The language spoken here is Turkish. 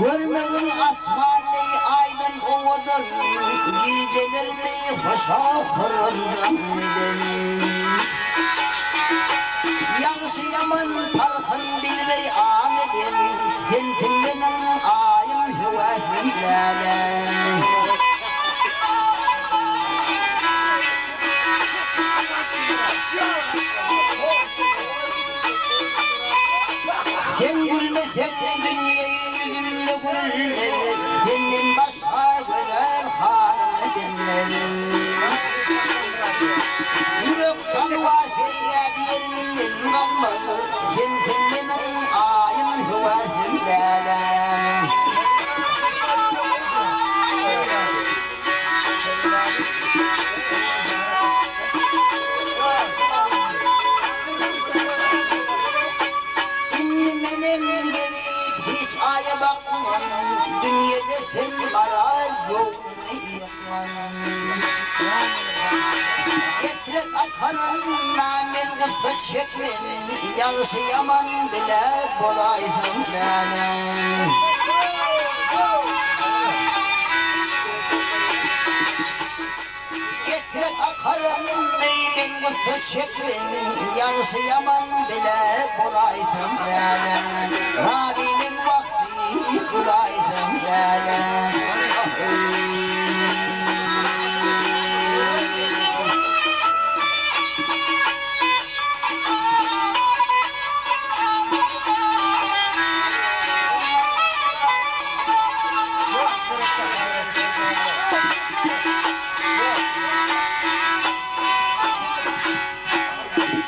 Görmenin asmanı aydın ovadır, gecelerimi hoşa kururdan neden? Yanlışı yaman farkın bilmey an edin, sensin benim ayım hüvesin lalem. Sen gülmesen dünyayı yüzümde gülmez, senden başka güzel halim edinmez. Yürek tanıva seyre bir yerinden kalmaz, sensin benim ayım hüvesin lalem. Benim gelip hiç aya bakmam, dünyada sen bana yok ne yapmam. Getirek akanınla men kısa çekmem, yağışı yaman bile kolaysın benim. Getirek akanınla men kısa çekmem, yağışı yaman bile